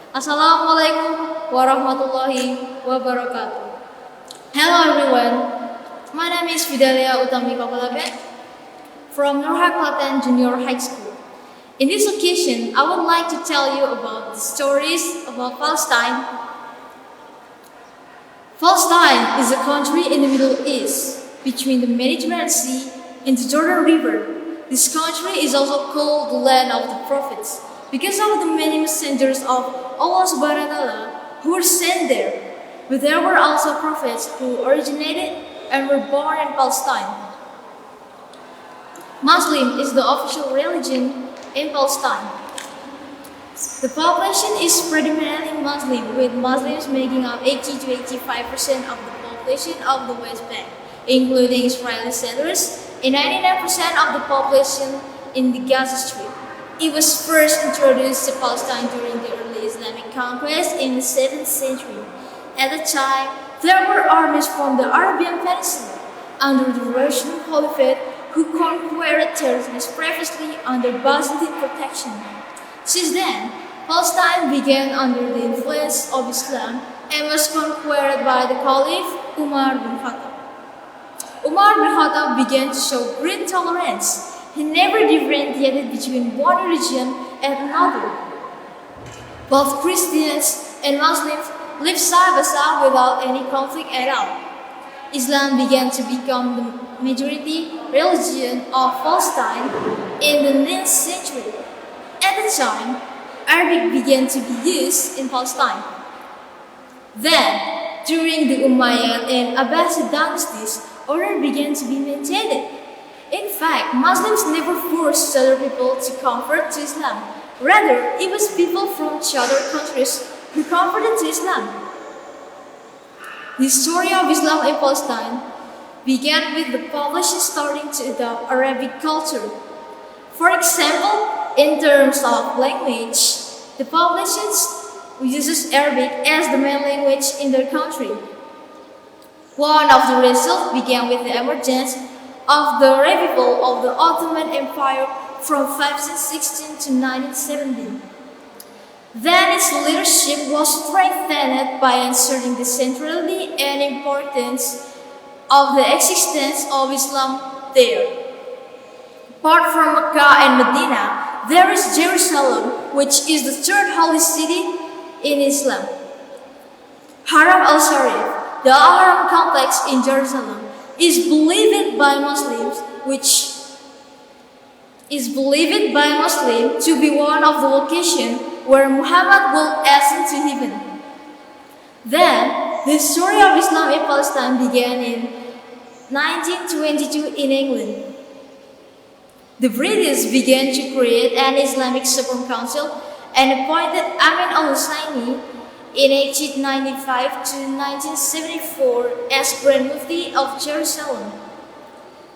Assalamualaikum warahmatullahi wabarakatuh. Hello everyone, my name is Fidelia Utami Papalaben from Nurhak Klaten Junior High School. In this occasion, I would like to tell you about the stories about Palestine. Palestine is a country in the Middle East between the Mediterranean Sea and the Jordan River. This country is also called the land of the prophets because of the many messengers of Allah Subhanahu wa Ta'ala who were sent there. But there were also prophets who originated and were born in Palestine. Muslim is the official religion in Palestine. The population is predominantly Muslim, with Muslims making up 80 to 85% of the population of the West Bank, including Israeli settlers, and 99% of the population in the Gaza Strip. It was first introduced to Palestine during the early Islamic conquest in the 7th century. At the time, there were armies from the Arabian Peninsula under the Russian Caliphate who conquered territories previously under Byzantine protection. Since then, Palestine began under the influence of Islam and was conquered by the Caliph Umar bin Khattab. Umar bin Khattab began to show great tolerance. He never differentiated between one religion and another. Both Christians and Muslims lived side by side without any conflict at all. Islam began to become the majority religion of Palestine in the 9th century. At the time, Arabic began to be used in Palestine. Then, during the Umayyad and Abbasid dynasties, order began to be maintained. In fact, Muslims never forced other people to convert to Islam. Rather, it was people from other countries who converted to Islam. The story of Islam in Palestine began with the population starting to adopt Arabic culture. For example, in terms of language, the population uses Arabic as the main language in their country. One of the results began with the emergence of the revival of the Ottoman Empire from 1516 to 1917. Then its leadership was strengthened by inserting the centrality and importance of the existence of Islam there. Apart from Mecca and Medina, there is Jerusalem, which is the third holy city in Islam. Haram al-Sharif, the Al-Haram complex in Jerusalem, is believed by Muslims to be one of the locations where Muhammad will ascend to heaven. Then, the story of Islam in Palestine began in 1922 in England. The British began to create an Islamic Supreme Council and appointed Amin al-Husseini in 1895 to 1974 as Grand Mufti of Jerusalem.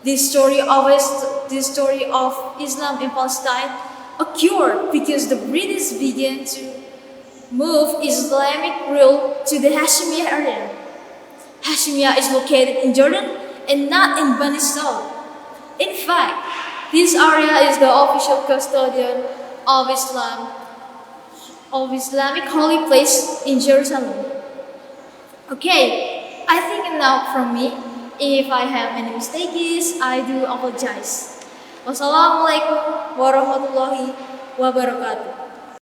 The story of Islam in Palestine occurred because the British began to move Islamic rule to the Hashemite area. Hashemite is located in Jordan and not in Bani Saud. In fact, this area is the official custodian of Islamic holy place in Jerusalem. Okay, I think enough from me. If I have any mistakes, I do apologize. Wassalamualaikum warahmatullahi wabarakatuh.